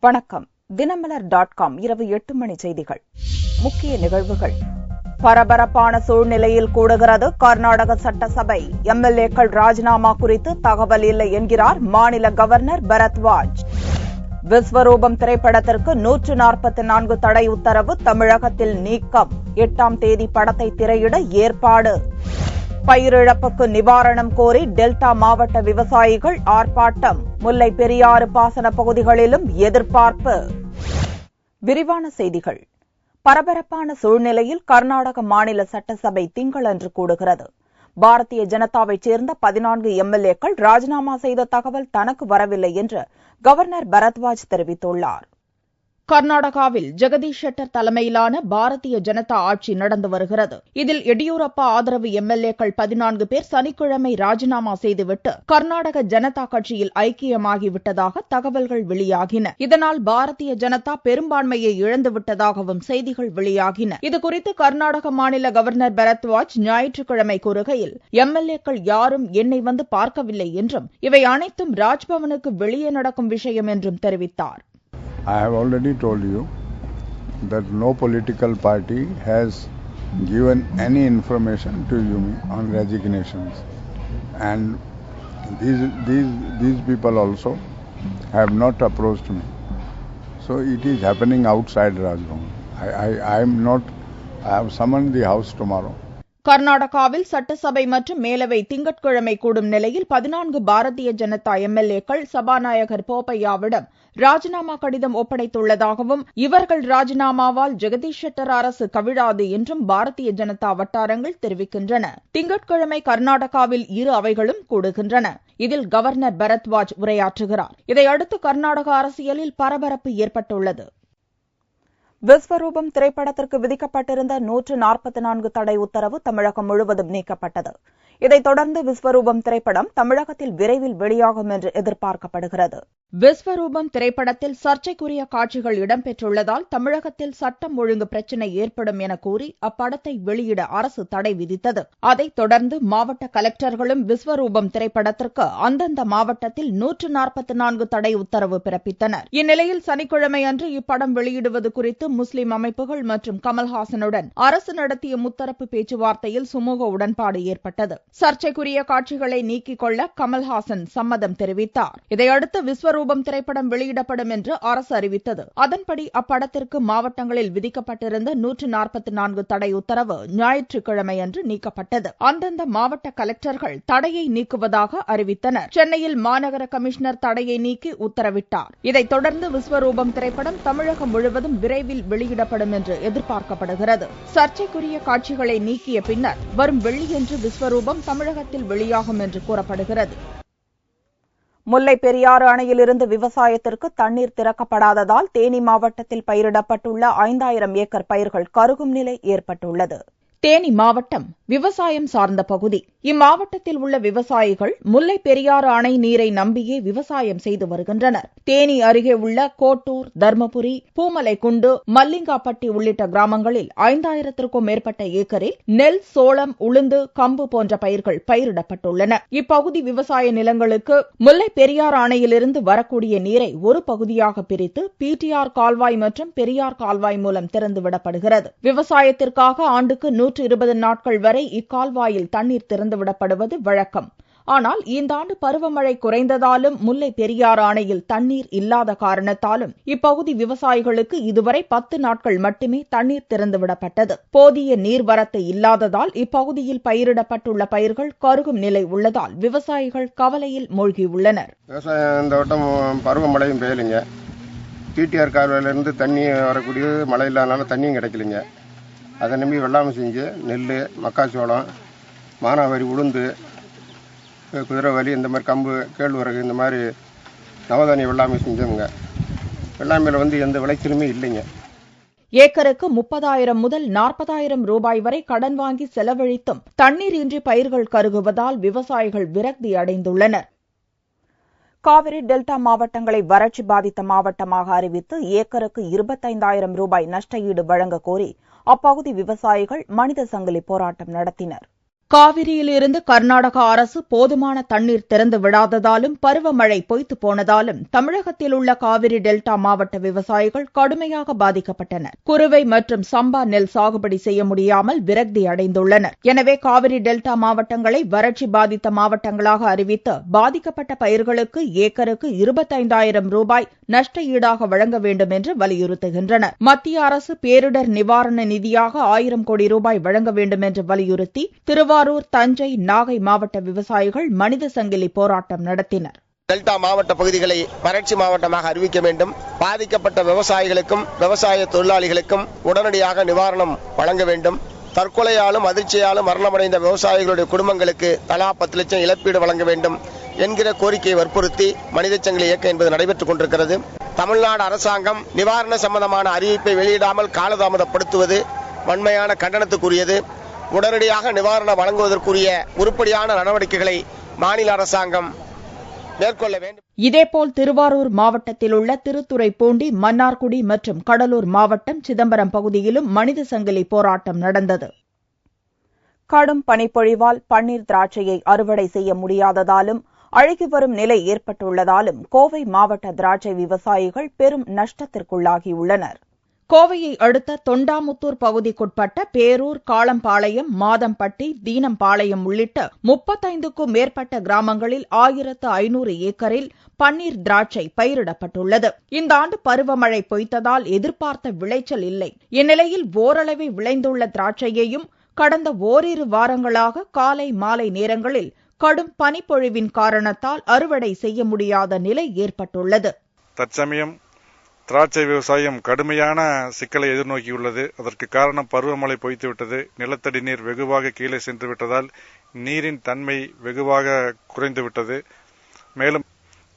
வணக்கம். தினமலர்.com இரவு 8 மணி செய்திகள். முக்கிய நிகழ்வுகள். பரபரப்பான சூழ்நிலையில் கூடுகிறது கர்நாடக சட்டசபை. எம்எல்ஏக்கள் ராஜினாமா குறித்து தகவல் இல்லை என்கிறார் மாநில கவர்னர் பரத்வாஜ். விஸ்வரூபம் திரைப்படத்திற்கு 144 தடை உத்தரவு தமிழகத்தில் நீக்கம். 8ஆம் தேதி படத்தை திரையிட ஏற்பாடு. பயிரிழப்புக்கு நிவாரணம் கோரி டெல்டா மாவட்ட விவசாயிகள் ஆர்ப்பாட்டம். முல்லை பெரியாறு பாசன பகுதிகளிலும் எதிர்பார்ப்பு. விரிவான செய்திகள். பரபரப்பான சூழ்நிலையில் கர்நாடக மாநில சட்டசபை திங்களன்று கூடுகிறது. பாரதிய ஜனதாவைச் சேர்ந்த 14 எம்எல்ஏக்கள் ராஜினாமா செய்த தகவல் தனக்கு வரவில்லை என்று கவர்னர் பரத்வாஜ் தெரிவித்துள்ளார். கர்நாடகாவில் ஜெகதீஷ் ஷெட்டர் தலைமையிலான பாரதிய ஜனதா ஆட்சி நடந்து வருகிறது. இதில் எடியூரப்பா ஆதரவு எம்எல்ஏக்கள் 14 பேர் சனிக்கிழமை ராஜினாமா செய்துவிட்டு கர்நாடக ஜனதா கட்சியில் ஐக்கியமாகிவிட்டதாக தகவல்கள் வெளியாகின. இதனால் பாரதிய ஜனதா பெரும்பான்மையை இழந்துவிட்டதாகவும் செய்திகள் வெளியாகின. இதுகுறித்து கர்நாடக மாநில கவர்னர் பரத்வாஜ் ஞாயிற்றுக்கிழமை கூறுகையில், எம்எல்ஏக்கள் யாரும் என்னை வந்து பார்க்கவில்லை என்றும் இவை அனைத்தும் ராஜ்பவனுக்கு வெளியே நடக்கும் விஷயம் என்றும் தெரிவித்தார். I have already told you that no political party has given any information to you on resignations, and these people also have not approached me. So it is happening outside Rajbhavan. I have summoned the house tomorrow. கர்நாடகாவில் சட்டசபை மற்றும் மேலவை திங்கட்கிழமை கூடும் நிலையில் 14 பாரதிய ஜனதா எம்எல்ஏக்கள் சபாநாயகர் போப்பையாவிடம் ராஜினாமா கடிதம் ஒப்படைத்துள்ளதாகவும் இவர்கள் ராஜினாமாவால் ஜெகதீஷ் ஷெட்டர் அரசு கவிழாது என்றும் பாரதிய ஜனதா வட்டாரங்கள் தெரிவிக்கின்றன. திங்கட்கிழமை கர்நாடகாவில் இரு அவைகளும் கூடுகின்றன. இதில் கவர்னர் பரத்வாஜ் உரையாற்றுகிறார். இதையடுத்து கர்நாடக அரசியலில் பரபரப்பு ஏற்பட்டுள்ளது. விஸ்வரூபம் திரைப்படத்திற்கு விதிக்கப்பட்டிருந்த 144 தடை உத்தரவு தமிழகம் முழுவதும் நீக்கப்பட்டது. இதைத் தொடர்ந்து விஸ்வரூபம் திரைப்படம் தமிழகத்தில் விரைவில் வெளியாகும் என்று எதிர்பார்க்கப்படுகிறது. விஸ்வரூபம் திரைப்படத்தில் சர்ச்சைக்குரிய காட்சிகள் இடம்பெற்றுள்ளதால் தமிழகத்தில் சட்டம் ஒழுங்கு பிரச்சினை ஏற்படும் என கூறி அப்படத்தை வெளியிட அரசு தடை விதித்தது. அதைத் தொடர்ந்து மாவட்ட கலெக்டர்களும் விஸ்வரூபம் திரைப்படத்திற்கு அந்தந்த மாவட்டத்தில் 144 தடை உத்தரவு பிறப்பித்தனர். இந்நிலையில் சனிக்கிழமை அன்று இப்படம் வெளியிடுவது குறித்து முஸ்லிம் அமைப்புகள் மற்றும் கமல்ஹாசனுடன் அரசு நடத்திய முத்தரப்பு பேச்சுவார்த்தையில் சுமூக உடன்பாடு ஏற்பட்டது. சர்ச்சைக்குரிய காட்சிகளை நீக்கிக் கொள்ள கமல்ஹாசன் சம்மதம் தெரிவித்தார். இதையடுத்து விஸ்வரூபம் திரைப்படம் வெளியிடப்படும் என்று அரசு அறிவித்தது. அதன்படி அப்படத்திற்கு மாவட்டங்களில் விதிக்கப்பட்டிருந்த 144 தடை உத்தரவு ஞாயிற்றுக்கிழமை அன்று நீக்கப்பட்டது. அந்தந்த மாவட்ட கலெக்டர்கள் தடையை நீக்குவதாக அறிவித்தனர். சென்னையில் மாநகர கமிஷனர் தடையை நீக்கி உத்தரவிட்டார். இதைத் தொடர்ந்து விஸ்வரூபம் திரைப்படம் தமிழகம் முழுவதும் விரைவில் வெளியிடப்படும் என்று எதிர்பார்க்கப்படுகிறது. சர்ச்சைக்குரிய காட்சிகளை நீக்கிய பின்னர் வரும் வெள்ளியன்று விஸ்வரூபம் தமிழகத்தில் வெளியாகும் என்று கூறப்படுகிறது. முல்லை பெரியாறு அணையிலிருந்து விவசாயத்திற்கு தண்ணீர் திறக்கப்படாததால் தேனி மாவட்டத்தில் பயிரிடப்பட்டுள்ள 5000 ஏக்கர் பயிர்கள் கருகும் நிலை ஏற்பட்டுள்ளது. தேனி மாவட்டம் விவசாயம் சார்ந்த பகுதி. இம்மாவட்டத்தில் உள்ள விவசாயிகள் முல்லை பெரியாறு அணை நீரை நம்பியே விவசாயம் செய்து வருகின்றனர். தேனி அருகே உள்ள கோட்டூர், தர்மபுரி, பூமலைக்குண்டு, மல்லிங்காப்பட்டி உள்ளிட்ட கிராமங்களில் 5000த்திற்கும் மேற்பட்ட ஏக்கரில் நெல், சோளம், உளுந்து, கம்பு போன்ற பயிர்கள் பயிரிடப்பட்டுள்ளன. இப்பகுதி விவசாய நிலங்களுக்கு முல்லை பெரியாறு அணையிலிருந்து வரக்கூடிய நீரை ஒரு பகுதியாக பிரித்து பிடிஆர் கால்வாய் மற்றும் பெரியார் கால்வாய் மூலம் திறந்துவிடப்படுகிறது. விவசாயத்திற்காக ஆண்டுக்கு 120 நாட்கள் வரை இக்கால்வாயில் தண்ணீர் திறந்துவிடப்படுவது வழக்கம். ஆனால் இந்த ஆண்டு பருவமழை குறைந்ததாலும் முல்லை பெரியாறு அணையில் தண்ணீர் இல்லாத காரணத்தாலும் இப்பகுதி விவசாயிகளுக்கு இதுவரை 10 நாட்கள் மட்டுமே தண்ணீர் திறந்துவிடப்பட்டது. போதிய நீர்வரத்து இல்லாததால் இப்பகுதியில் பயிரிடப்பட்டுள்ள பயிர்கள் கருகும் நிலை உள்ளதால் விவசாயிகள் கவலையில் மூழ்கியுள்ளனர். விவசாயம் இந்த வட்டம் பருவமழையும் பெய்யலைங்க. பிடிஆர் கால்வாயிலிருந்து தண்ணி வரக்கூடிய மழை இல்லாதனால தண்ணியும் கிடைக்கலைங்க. அதை நம்பி வெள்ளாமை செஞ்சு நெல், மக்காச்சோளம், மானாவாரி, உளுந்து, குதிரைவாலி, இந்த மாதிரி கம்பு, கேழ்வரகு, இந்த மாதிரி நவதானிய வெள்ளாமை செஞ்சவங்க. வெள்ளாமையில் எந்த விளைச்சலுமே இல்லைங்க. ஏக்கருக்கு 30,000 முதல் 40,000 ரூபாய் வரை கடன் வாங்கி செலவழித்தும் தண்ணீர் இன்றி பயிர்கள் கருகுவதால் விவசாயிகள் விரக்தி அடைந்துள்ளனர். காவிரி டெல்டா மாவட்டங்களை வறட்சி பாதித்த மாவட்டமாக அறிவித்து ஏக்கருக்கு 25,000 ரூபாய் நஷ்ட ஈடு வழங்க கோரி அப்பகுதி விவசாயிகள் மனித சங்கிலி போராட்டம் நடத்தினர். காவிரியிலிருந்து கர்நாடக அரசு போதுமான தண்ணீர் திறந்து விடாததாலும் பருவமழை பொய்த்து போனதாலும் தமிழகத்தில் உள்ள காவிரி டெல்டா மாவட்ட விவசாயிகள் கடுமையாக பாதிக்கப்பட்டனர். குறுவை மற்றும் சம்பா நெல் சாகுபடி செய்ய முடியாமல் விரக்தி அடைந்துள்ளனர். எனவே காவிரி டெல்டா மாவட்டங்களை வறட்சி பாதித்த மாவட்டங்களாக அறிவித்து பாதிக்கப்பட்ட பயிர்களுக்கு ஏக்கருக்கு 25,000 ரூபாய் நஷ்ட ஈடாக வழங்க வேண்டும் என்று வலியுறுத்துகின்றனர். மத்திய அரசு பேரிடர் நிவாரண நிதியாக 1000 கோடி ரூபாய் வழங்க வேண்டும் என்று வலியுறுத்தி திருவாரூர், தஞ்சை, நாகை மாவட்ட விவசாயிகள் மனித சங்கிலி போராட்டம் நடத்தினர். டெல்டா மாவட்ட பகுதிகளை வறட்சி மாவட்டமாக அறிவிக்க வேண்டும். பாதிக்கப்பட்ட விவசாயிகளுக்கும் விவசாய தொழிலாளிகளுக்கும் உடனடியாக நிவாரணம் வழங்க வேண்டும். தற்கொலையாலும் அதிர்ச்சியாலும் மரணமடைந்த விவசாயிகளுடைய குடும்பங்களுக்கு தலா 10 லட்சம் இழப்பீடு வழங்க வேண்டும் என்கிற கோரிக்கையை வற்புறுத்தி மனித சங்கிலி இயக்கம் என்பது நடைபெற்றுக் கொண்டிருக்கிறது. தமிழ்நாடு அரசாங்கம் நிவாரண சம்பந்தமான அறிவிப்பை வெளியிடாமல் காலதாமதப்படுத்துவது வன்மையான கண்டனத்துக்குரியது. உடனடியாக நிவாரணம் வழங்குவதற்குரிய உருப்படியான நடவடிக்கைகளை மாநில அரசாங்கம் மேற்கொள்ள வேண்டும். இதேபோல் திருவாரூர் மாவட்டத்தில் உள்ள திருத்துறைப்பூண்டி, மன்னார்குடி மற்றும் கடலூர் மாவட்டம் சிதம்பரம் பகுதியிலும் மனித சங்கிலி போராட்டம் நடந்தது. கடும் பனிப்பொழிவால் பன்னீர் திராட்சையை அறுவடை செய்ய முடியாததாலும் அழுகி வரும் நிலை ஏற்பட்டுள்ளதாலும் கோவை மாவட்ட திராட்சை விவசாயிகள் பெரும் நஷ்டத்திற்குள்ளாகியுள்ளனர். கோவையை அடுத்த தொண்டாமுத்தூர் பகுதிக்குட்பட்ட பேரூர், காளம்பாளையம், மாதம்பட்டி, தீனம்பாளையம் உள்ளிட்ட 35க்கும் மேற்பட்ட கிராமங்களில் 1500 ஏக்கரில் பன்னீர் திராட்சை பயிரிடப்பட்டுள்ளது. இந்த ஆண்டு பருவமழை பொய்த்ததால் எதிர்பார்த்த விளைச்சல் இல்லை. இந்நிலையில் ஓரளவு விளைந்துள்ள திராட்சையையும் கடந்த ஓரிரு வாரங்களாக காலை, மாலை நேரங்களில் கடும் பனிப்பொழிவின் காரணத்தால் அறுவடை செய்ய முடியாத நிலை ஏற்பட்டுள்ளது. தற்சமயம் திராட்சை விவசாயம் கடுமையான சிக்கலை எதிர்நோக்கியுள்ளது. அதற்கு காரணம் பருவமழை பொய்த்துவிட்டது. நிலத்தடி நீர் வெகுவாக கீழே சென்று விட்டதால் நீரின் தன்மை வெகுவாக குறைந்துவிட்டது. மேலும்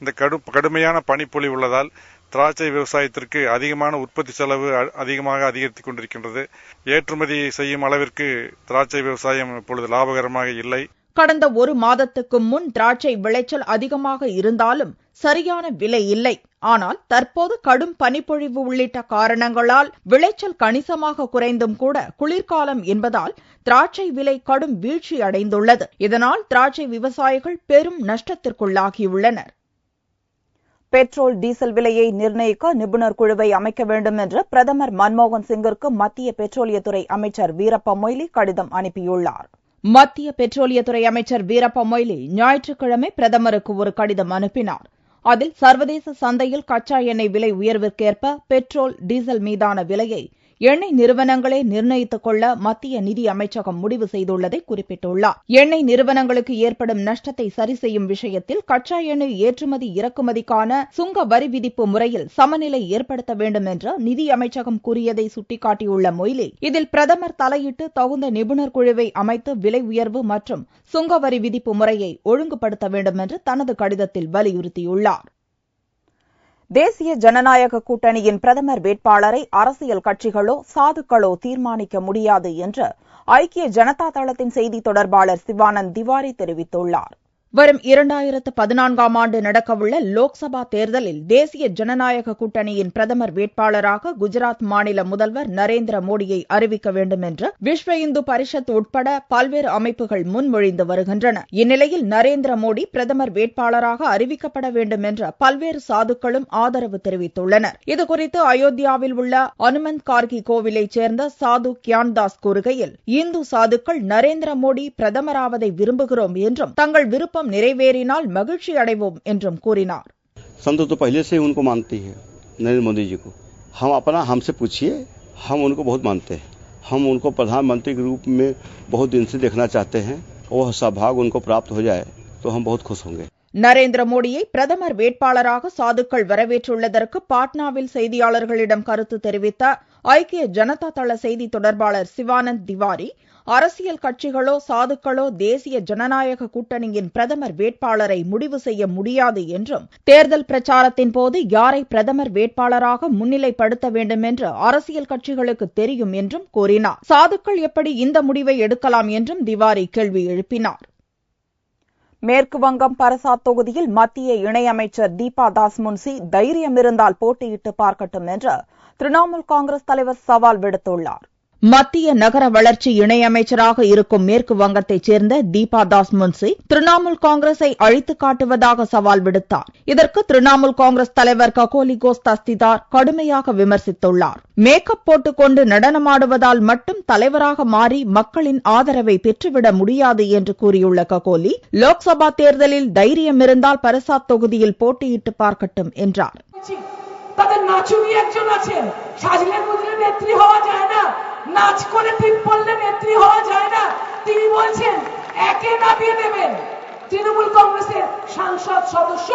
இந்த கடுமையான பனிப்பொழிவு உள்ளதால் திராட்சை விவசாயத்திற்கு அதிகமான உற்பத்தி செலவு அதிகமாக அதிகரித்துக் கொண்டிருக்கின்றது. ஏற்றுமதி செய்யும் அளவிற்கு திராட்சை விவசாயம் இப்பொழுது லாபகரமாக இல்லை. கடந்த ஒரு மாதத்துக்கு முன் திராட்சை விளைச்சல் அதிகமாக இருந்தாலும் சரியான விலை இல்லை. ஆனால் தற்போது கடும் பனிப்பொழிவு உள்ளிட்ட காரணங்களால் விளைச்சல் கணிசமாக குறைந்தும் கூட குளிர்காலம் என்பதால் திராட்சை விலை கடும் வீழ்ச்சி அடைந்துள்ளது. இதனால் திராட்சை விவசாயிகள் பெரும் நஷ்டத்திற்குள்ளாகியுள்ளனர். பெட்ரோல், டீசல் விலையை நிர்ணயிக்க நிபுணர் குழுவை அமைக்க வேண்டும் என்று பிரதமர் மன்மோகன் சிங்கிற்கு மத்திய பெட்ரோலியத்துறை அமைச்சர் வீரப்ப மொய்லி கடிதம் அனுப்பியுள்ளார். மத்திய பெட்ரோலியத்துறை அமைச்சர் வீரப்ப மொய்லி ஞாயிற்றுக்கிழமை பிரதமருக்கு ஒரு கடிதம் அனுப்பினார். அதில் சர்வதேச சந்தையில் கச்சா எண்ணெய் விலை உயர்விற்கேற்ப பெட்ரோல், டீசல் மீதான விலையை எண்ணெய் நிறுவனங்களே நிர்ணயித்துக் கொள்ள மத்திய நிதி அமைச்சகம் முடிவு செய்துள்ளதை குறிப்பிட்டுள்ளார். எண்ணெய் நிறுவனங்களுக்கு ஏற்படும் நஷ்டத்தை சரி செய்யும் விஷயத்தில் கச்சா எண்ணெய் ஏற்றுமதி, இறக்குமதிக்கான சுங்க வரி விதிப்பு முறையில் சமநிலை ஏற்படுத்த வேண்டும் என்று நிதி அமைச்சகம் கூறியதை சுட்டிக்காட்டியுள்ள மொய்லி, இதில் பிரதமர் தலையிட்டு தகுந்த நிபுணர் குழுவை அமைத்து விலை உயர்வு மற்றும் சுங்க வரி விதிப்பு முறையை ஒழுங்குபடுத்த வேண்டும் என்று தனது கடிதத்தில் வலியுறுத்தியுள்ளார். தேசிய ஜனநாயக கூட்டணியின் பிரதமர் வேட்பாளரை அரசியல் கட்சிகளோ சாதுக்களோ தீர்மானிக்க முடியாது என்று ஐக்கிய ஜனதா தளத்தின் செய்தி தொடர்பாளர் சிவானந்த் திவாரி தெரிவித்துள்ளார். வரும் 2014ஆம் ஆண்டு நடக்கவுள்ள லோக்சபா தேர்தலில் தேசிய ஜனநாயக கூட்டணியின் பிரதமர் வேட்பாளராக குஜராத் மாநில முதல்வர் நரேந்திர மோடியை அறிவிக்க வேண்டும் என்று விஸ்வ இந்து பரிஷத் உட்பட பல்வேறு அமைப்புகள் முன்மொழிந்து வருகின்றன. இந்நிலையில் நரேந்திர மோடி பிரதமர் வேட்பாளராக அறிவிக்கப்பட வேண்டும் என்ற பல்வேறு சாதுக்களும் ஆதரவு தெரிவித்துள்ளனர். இதுகுறித்து அயோத்தியாவில் உள்ள அனுமந்த் கார்கி கோவிலைச் சேர்ந்த சாது கியான்தாஸ் கூறுகையில், இந்து சாதுக்கள் நரேந்திர மோடி பிரதமராவதை விரும்புகிறோம் என்றும் தங்கள் விருப்பம் நிறைவேறினால் மகிழ்ச்சி அடைவோம் என்றும் கூறினார். संत तो पहले से उनको मानती है, नरेंद्र मोदी जी को. हम अपना हमसे पूछिए, हम उनको बहुत मानते हैं. हम उनको प्रधानमंत्री के रूप में बहुत दिन से देखना चाहते हैं. वह सौभाग्य उनको प्राप्त हो जाए तो हम बहुत खुश होंगे. நரேந்திர மோடியை பிரதமர் வேட்பாளராக சாதுக்கள் வரவேற்றுள்ளதற்கு பாட்னாவில் செய்தியாளர்களிடம் கருத்து தெரிவித்த ஐக்கிய ஜனதா தள செய்தி தொடர்பாளர் சிவானந்த் திவாரி, அரசியல் கட்சிகளோ சாதுக்களோ தேசிய ஜனநாயக கூட்டணியின் பிரதமர் வேட்பாளரை முடிவு செய்ய முடியாது என்றும், தேர்தல் பிரச்சாரத்தின் போது யாரை பிரதமர் வேட்பாளராக முன்னிலைப்படுத்த வேண்டும் என்று அரசியல் கட்சிகளுக்கு தெரியும் என்றும் கூறினார். சாதுக்கள் எப்படி இந்த முடிவை எடுக்கலாம் என்றும் திவாரி கேள்வி எழுப்பினார். மேற்குவங்கம் பரசாத் தொகுதியில் மத்திய இணையமைச்சர் தீபா தாஸ் முன்சி தைரியம் இருந்தால் போட்டியிட்டு பார்க்கட்டும் என்று திரிணாமுல் காங்கிரஸ் தலைவர் சவால் விடுத்துள்ளார். மத்திய நகர வளர்ச்சி இணையமைச்சராக இருக்கும் மேற்கு வங்கத்தைச் சேர்ந்த தீபா தாஸ் முன்சி திரிணாமுல் காங்கிரஸை அழித்து காட்டுவதாக சவால் விடுத்தார். இதற்கு திரிணாமுல் காங்கிரஸ் தலைவர் ககோலி கோஷ் தஸ்திதார் கடுமையாக விமர்சித்துள்ளார். மேக்கப் போட்டுக்கொண்டு நடனமாடுவதால் மட்டும் தலைவராக மாறி மக்களின் ஆதரவை பெற்றுவிட முடியாது என்று கூறியுள்ள ககோலி, லோக்சபா தேர்தலில் தைரியம் இருந்தால் பரசாத் தொகுதியில் போட்டியிட்டு பார்க்கட்டும் என்றார். তাদের নাচুনি একজন আছেন, সাজলে গুজলে নেত্রী হওয়া যায় না, নাচ করে টিপ পড়লে নেত্রী হওয়া যায় না। তিনি বলছেন একে নামিয়ে দেবেন, তৃণমূল কংগ্রেসের সাংসদ সদস্য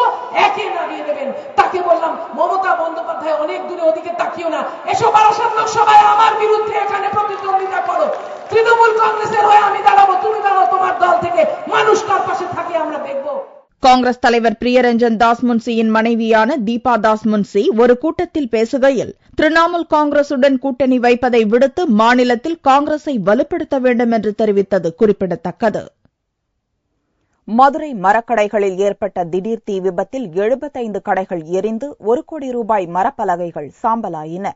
একে নামিয়ে দেবেন। তাকে বললাম মমতা বন্দ্যোপাধ্যায় অনেক দূরে, ওদিকে তাকিও না, এসো বারাসাত লোকসভায় আমার বিরুদ্ধে এখানে প্রতিদ্বন্দ্বিতা করো, তৃণমূল কংগ্রেসের হয়ে আমি দাঁড়াবো, তুমি দাঁড়াও তোমার দল থেকে, মানুষ কার পাশে থাকে আমরা দেখবো। காங்கிரஸ் தலைவர் பிரியரஞ்சன் தாஸ் முன்சியின் மனைவியான தீபா தாஸ் முன்சி ஒரு கூட்டத்தில் பேசுகையில், திரிணாமுல் காங்கிரசுடன் கூட்டணி வைப்பதை விடுத்து மாநிலத்தில் காங்கிரஸை வலுப்படுத்த வேண்டும் என்று தெரிவித்தது குறிப்பிடத்தக்கது. மதுரை மரக்கடைகளில் ஏற்பட்ட திடீர் தீ விபத்தில் 75 கடைகள் எரிந்து 1 கோடி ரூபாய் மரப்பலகைகள் சாம்பலாயின.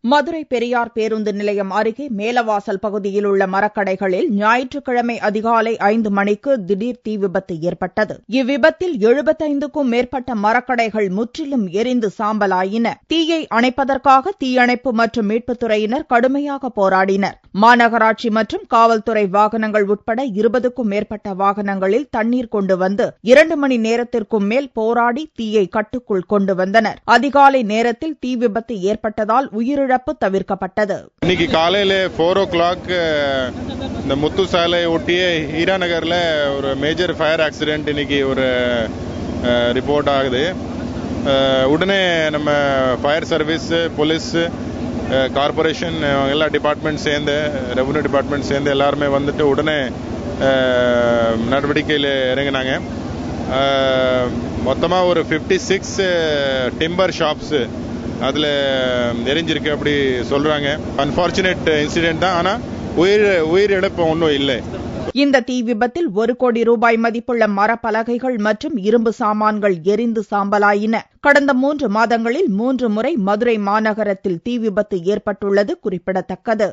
மதுரை பெரியார் பேருந்து நிலையம் அருகே மேலவாசல் பகுதியில் உள்ள மரக்கடைகளில் ஞாயிற்றுக்கிழமை அதிகாலை 5 மணிக்கு திடீர் தீ விபத்து ஏற்பட்டது. இவ்விபத்தில் 75க்கும் மேற்பட்ட மரக்கடைகள் முற்றிலும் எரிந்து சாம்பலாயின. தீயை அணைப்பதற்காக தீயணைப்பு மற்றும் மீட்புத் துறையினர் கடுமையாக போராடினர். மாநகராட்சி மற்றும் காவல்துறை வாகனங்கள் உட்பட 20க்கும் மேற்பட்ட வாகனங்களில் தண்ணீர் கொண்டு வந்து 2 மணி நேரத்திற்கும் மேல் போராடி தீயை கட்டுக்குள் கொண்டு வந்தனர். அதிகாலை நேரத்தில் தீ விபத்து ஏற்பட்டதால் உயிரிழப்பு தவிர்க்கப்பட்டது. இன்னைக்கு காலையில 4 o'clock இந்த முத்து சாலை ஒட்டிய ஹீரா நகர்ல ஒரு மேஜர் ஃபயர் ஆக்சிடென்ட் இன்னைக்கு ஒரு ரிப்போர்ட் ஆகுது. உடனே நம்ம ஃபயர் சர்வீஸ், போலீஸ், கார்பரேஷன் எல்லா டிபார்ட்மெண்ட் சேர்ந்து, ரெவன்யூ டிபார்ட்மெண்ட் சேர்ந்து எல்லாருமே வந்துட்டு உடனே நடவடிக்கையில் இறங்கினாங்க. மொத்தமாக ஒரு 56 டிம்பர் ஷாப்ஸ் அதில் எரிஞ்சிருக்கு அப்படி சொல்றாங்க. அன்பார்ச்சுனேட் இன்சிடென்ட் தான், ஆனால் உயிரிழப்பு ஒன்றும் இல்லை. இந்த தீ விபத்தில் 1 கோடி ரூபாய் மதிப்புள்ள மரப்பலகைகள் மற்றும் இரும்பு சாமான்கள் எரிந்து சாம்பலாயின. கடந்த 3 மாதங்களில் 3 முறை மதுரை மாநகரத்தில் தீ விபத்து ஏற்பட்டுள்ளது குறிப்பிடத்தக்கது.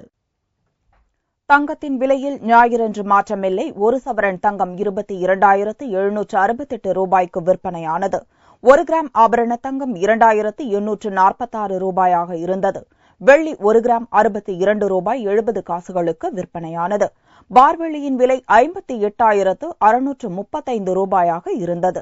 தங்கத்தின் விலையில் ஞாயிறன்று மாற்றமில்லை. 1 சவரன் தங்கம் 22,768 ரூபாய்க்கு விற்பனையானது. 1 கிராம் ஆபரண தங்கம் 2,846 ரூபாயாக இருந்தது. வெள்ளி 1 கிராம் 62 ரூபாய் 70 காசுகளுக்கு விற்பனையானது. பார்வெள்ளியின் விலை 58,635 ரூபாயாக இருந்தது.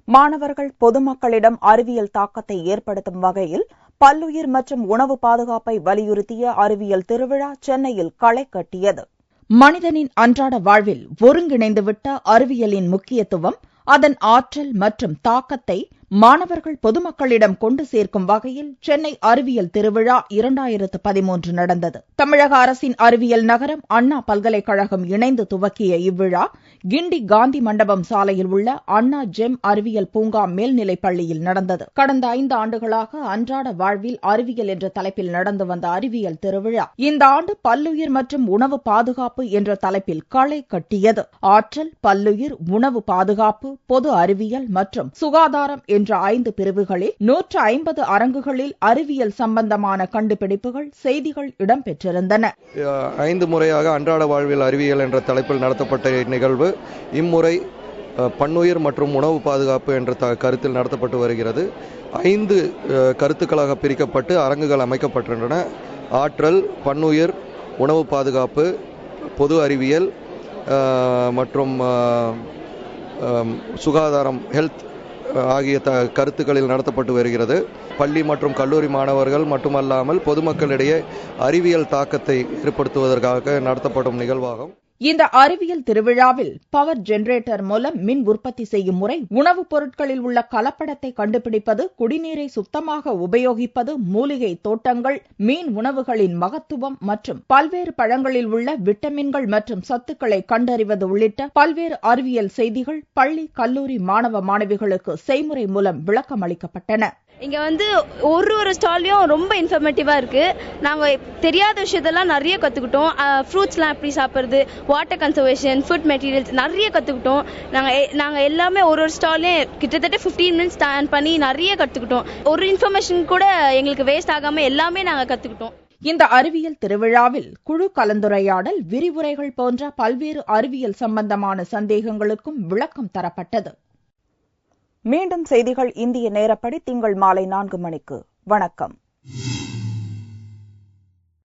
மாணவர்கள் பொதுமக்களிடம் அறிவியல் தாக்கத்தை ஏற்படுத்தும் வகையில் பல்லுயிர் மற்றும் உணவு பாதுகாப்பை வலியுறுத்திய அறிவியல் திருவிழா சென்னையில் களை கட்டியது. மனிதனின் அன்றாட வாழ்வில் ஒருங்கிணைந்துவிட்ட அறிவியலின் முக்கியத்துவம், அதன் ஆற்றல் மற்றும் தாக்கத்தை மாணவர்கள் பொதுமக்களிடம் கொண்டு சேர்க்கும் வகையில் சென்னை அறிவியல் திருவிழா 2013 நடந்தது. தமிழக அரசின் அறிவியல் நகரம், அண்ணா பல்கலைக்கழகம் இணைந்து துவக்கிய இவ்விழா கிண்டி காந்தி மண்டபம் சாலையில் உள்ள அண்ணா ஜெம் அறிவியல் பூங்கா மேல்நிலைப் பள்ளியில் நடந்தது. கடந்த 5 ஆண்டுகளாக அன்றாட வாழ்வில் அறிவியல் என்ற தலைப்பில் நடந்து வந்த அறிவியல் திருவிழா இந்த ஆண்டு பல்லுயிர் மற்றும் உணவு பாதுகாப்பு என்ற தலைப்பில் களை கட்டியது. ஆற்றல், பல்லுயிர், உணவு பாதுகாப்பு, பொது அறிவியல் மற்றும் சுகாதாரம் என்ற 5 பிரிவுகளில் 150 அரங்குகளில் அறிவியல் சம்பந்தமான கண்டுபிடிப்புகள், செய்திகள் இடம்பெற்றிருந்தன. 5 முறையாக அன்றாட வாழ்வில் அறிவியல் என்ற தலைப்பில் நடத்தப்பட்ட நிகழ்வு இம்முறை பன்னுயிர் மற்றும் உணவு பாதுகாப்பு என்ற கருத்தில் நடத்தப்பட்டு வருகிறது. 5 கருத்துக்களாக பிரிக்கப்பட்டு அரங்குகள் அமைக்கப்பட்டுள்ளன. ஆற்றல், பன்னுயிர், உணவு பாதுகாப்பு, பொது அறிவியல் மற்றும் சுகாதாரம், ஹெல்த் ஆகிய கருத்துக்களில் நடத்தப்பட்டு வருகிறது. பள்ளி மற்றும் கல்லூரி மாணவர்கள் மட்டுமல்லாமல் பொதுமக்களிடையே அறிவியல் தாக்கத்தை ஏற்படுத்துவதற்காக நடத்தப்படும் நிகழ்வாகும். இந்த அறிவியல் திருவிழாவில் பவர் ஜெனரேட்டர் மூலம் மின் உற்பத்தி செய்யும் முறை, உணவுப் பொருட்களில் உள்ள கலப்படத்தை கண்டுபிடிப்பது, குடிநீரை சுத்தமாக உபயோகிப்பது, மூலிகை தோட்டங்கள், மீன் உணவுகளின் மகத்துவம் மற்றும் பல்வேறு பழங்களில் உள்ள விட்டமின்கள் மற்றும் சத்துக்களை கண்டறிவது உள்ளிட்ட பல்வேறு அறிவியல் செய்திகள் பள்ளி, கல்லூரி மாணவ மாணவிகளுக்கு செய்முறை மூலம் விளக்கம் அளிக்கப்பட்டன. இங்க ஒரு ஸ்டால்லையும் ரொம்ப இன்ஃபர்மேட்டிவா இருக்கு. நாங்க தெரியாத விஷயத்தெல்லாம் நிறைய கத்துக்கிட்டோம். ஃப்ரூட்ஸ்லாம் எப்படி சாப்பிடுறது, வாட்டர் கன்சர்வேஷன், ஃபுட் மெட்டீரியல்ஸ் நிறைய கத்துக்கிட்டோம். நாங்க எல்லாமே ஒரு ஸ்டால்லையும் கிட்டத்தட்ட 15 மினிட்ஸ் ஸ்டாண்ட் பண்ணி நிறைய கத்துக்கிட்டோம். ஒரு இன்ஃபர்மேஷன் கூட எங்களுக்கு வேஸ்ட் ஆகாம எல்லாமே நாங்க கத்துக்கிட்டோம். இந்த அறிவியல் திருவிழாவில் குழு கலந்துரையாடல், விரிவுரைகள் போன்ற பல்வேறு அறிவியல் சம்பந்தமான சந்தேகங்களுக்கும் விளக்கம் தரப்பட்டது. மீண்டும் செய்திகள் இந்திய நேரப்படி திங்கள் மாலை 4 மணிக்கு. வணக்கம்.